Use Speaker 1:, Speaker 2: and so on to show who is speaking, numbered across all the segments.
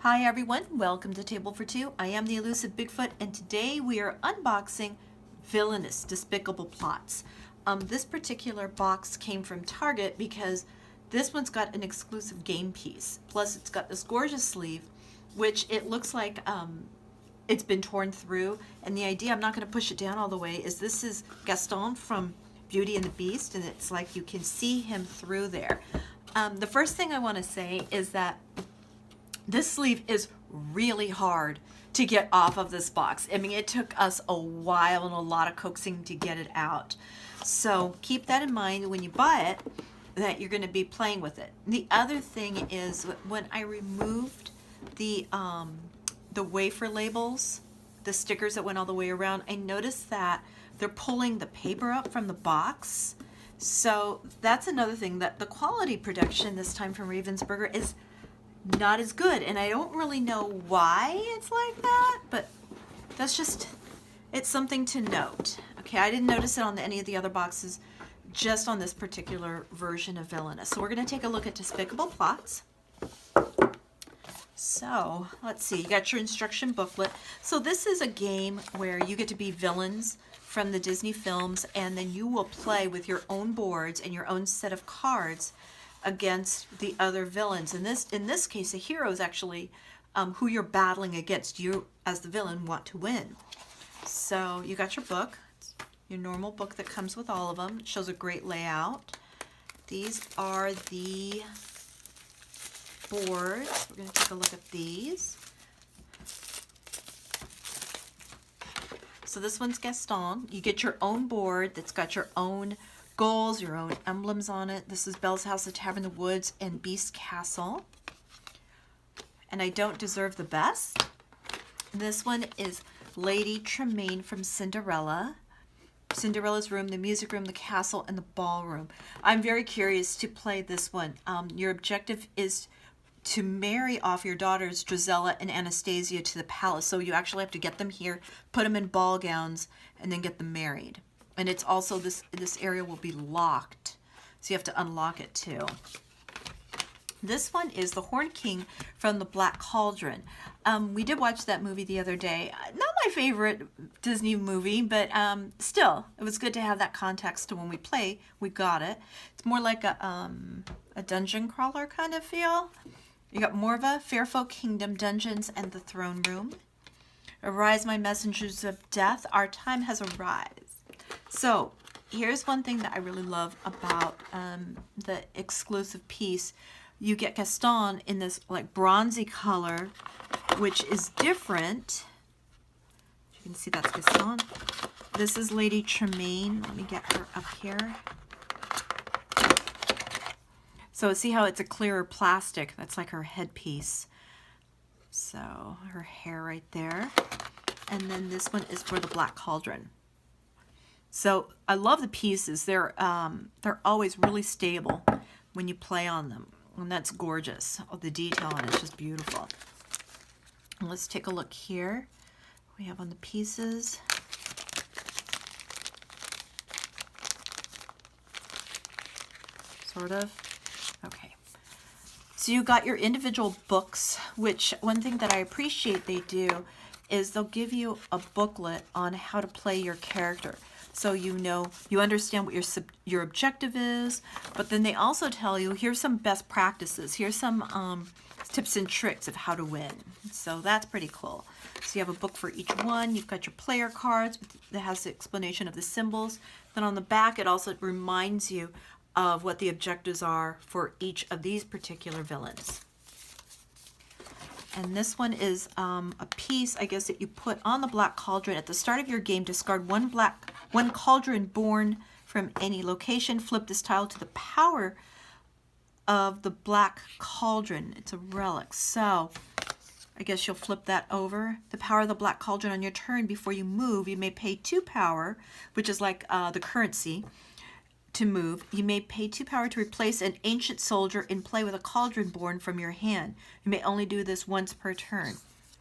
Speaker 1: Hi everyone, welcome to Table for Two. I am the elusive Bigfoot, and today we are unboxing Villainous, Despicable Plots. This particular box came from Target because this one's got an exclusive game piece. Plus it's got this gorgeous sleeve, which it looks like it's been torn through. And the idea, I'm not going to push it down all the way, is this is Gaston from Beauty and the Beast, and it's like you can see him through there. The first thing I want to say is that this sleeve is really hard to get off of this box. I mean, it took us a while and a lot of coaxing to get it out. So keep that in mind when you buy it, that you're going to be playing with it. The other thing is, when I removed the wafer labels, the stickers that went all the way around, I noticed that they're pulling the paper up from the box. So that's another thing, that the quality production this time from Ravensburger is not as good, and I don't really know why it's like that, but that's just, it's something to note. Okay, I didn't notice it on any of the other boxes, just on this particular version of Villainous. So we're going to take a look at Despicable Plots. So let's see, you got your instruction booklet. So this is a game where you get to be villains from the Disney films, and then you will play with your own boards and your own set of cards against the other villains. In this case, a hero is actually who you're battling against. You, as the villain, want to win. So you got your book, your normal book that comes with all of them. It shows a great layout. These are the boards. We're going to take a look at these. So this one's Gaston. You get your own board that's got your own goals, your own emblems on it. This is Belle's House, The Tavern in the Woods, and Beast Castle. And I Don't Deserve the Best. This one is Lady Tremaine from Cinderella. Cinderella's room, the music room, the castle, and the ballroom. I'm very curious to play this one. Your objective is to marry off your daughters Drizella and Anastasia to the palace. So you actually have to get them here, put them in ball gowns, and then get them married. And it's also, this area will be locked, so you have to unlock it too. This one is The Horned King from the Black Cauldron. We did watch that movie the other day. Not my favorite Disney movie, but still, it was good to have that context to when we play. We got it. It's more like a dungeon crawler kind of feel. You got Morva, Fairfolk Kingdom, Dungeons, and the Throne Room. Arise, my messengers of death, our time has arrived. So here's one thing that I really love about the exclusive piece. You get Gaston in this like bronzy color, which is different. You can see that's Gaston. This is Lady Tremaine. Let me get her up here. So see how it's a clearer plastic? That's like her headpiece. So her hair right there. And then this one is for the Black Cauldron. So I love the pieces. They're always really stable when you play on them. And that's gorgeous. Oh, the detail on it is just beautiful. And let's take a look here. We have on the pieces. Sort of. Okay. So you got your individual books, which one thing that I appreciate they do is they'll give you a booklet on how to play your character. So you know, you understand what your objective is, but then they also tell you, here's some best practices. Here's some tips and tricks of how to win. So that's pretty cool. So you have a book for each one. You've got your player cards that has the explanation of the symbols. Then on the back, it also reminds you of what the objectives are for each of these particular villains. And this one is a piece, I guess, that you put on the Black Cauldron. At the start of your game, discard one cauldron born from any location. Flip this tile to the power of the Black Cauldron. It's a relic. So I guess you'll flip that over. The power of the Black Cauldron on your turn. Before you move, you may pay 2 power, which is like the currency, to move. You may pay 2 power to replace an ancient soldier in play with a cauldron born from your hand. You may only do this once per turn.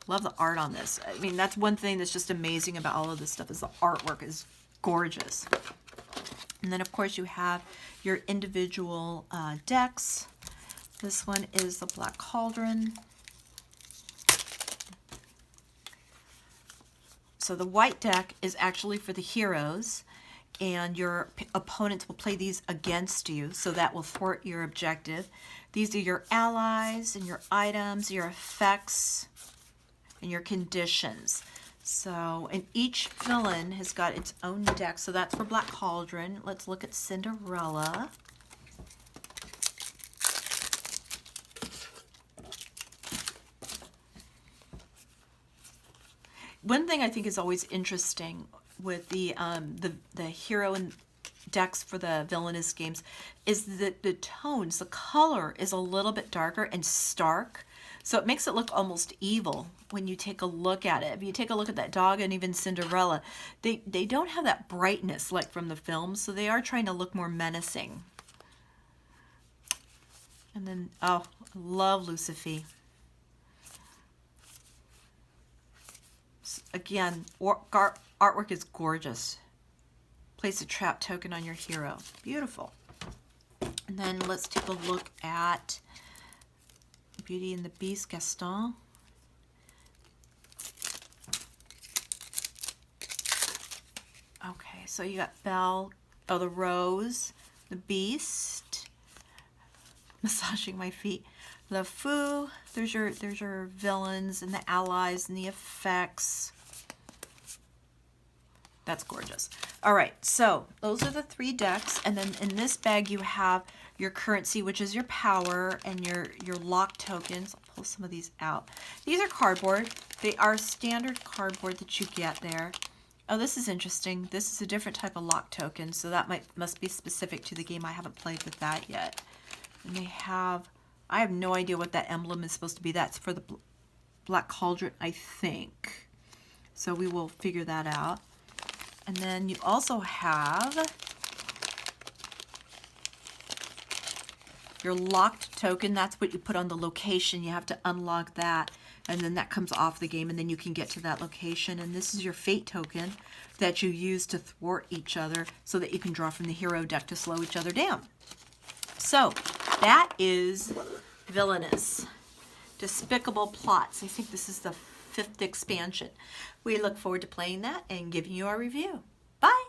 Speaker 1: Love the art on this. I mean, that's one thing that's just amazing about all of this stuff, is the artwork is gorgeous. And then, of course, you have your individual decks. This one is the Black Cauldron. So the white deck is actually for the heroes, and your opponents will play these against you, so that will thwart your objective. These are your allies and your items, your effects, and your conditions. So, and each villain has got its own deck. So that's for Black Cauldron. Let's look at Cinderella. One thing I think is always interesting with the hero and decks for the Villainous games is that the tones, the color is a little bit darker and stark. So it makes it look almost evil when you take a look at it. If you take a look at that dog and even Cinderella, they don't have that brightness like from the films, so they are trying to look more menacing. And then, oh, I love Lucifer. Again, artwork is gorgeous. Place a trap token on your hero. Beautiful. And then let's take a look at Beauty and the Beast, Gaston. Okay, so you got Belle, oh, the Rose, the Beast, massaging my feet, Le Fou. There's your villains and the allies and the effects. That's gorgeous. All right, so those are the 3 decks, and then in this bag you have your currency, which is your power, and your lock tokens. I'll pull some of these out. These are cardboard. They are standard cardboard that you get there. Oh, this is interesting. This is a different type of lock token, so that must be specific to the game. I haven't played with that yet. And they have, I have no idea what that emblem is supposed to be. That's for the Black Cauldron, I think. So we will figure that out. And then you also have your locked token. That's what you put on the location. You have to unlock that, and then that comes off the game, and then you can get to that location. And this is your fate token that you use to thwart each other so that you can draw from the hero deck to slow each other down. So that is Villainous. Despicable Plots. I think this is the 5th expansion. We look forward to playing that and giving you our review. Bye!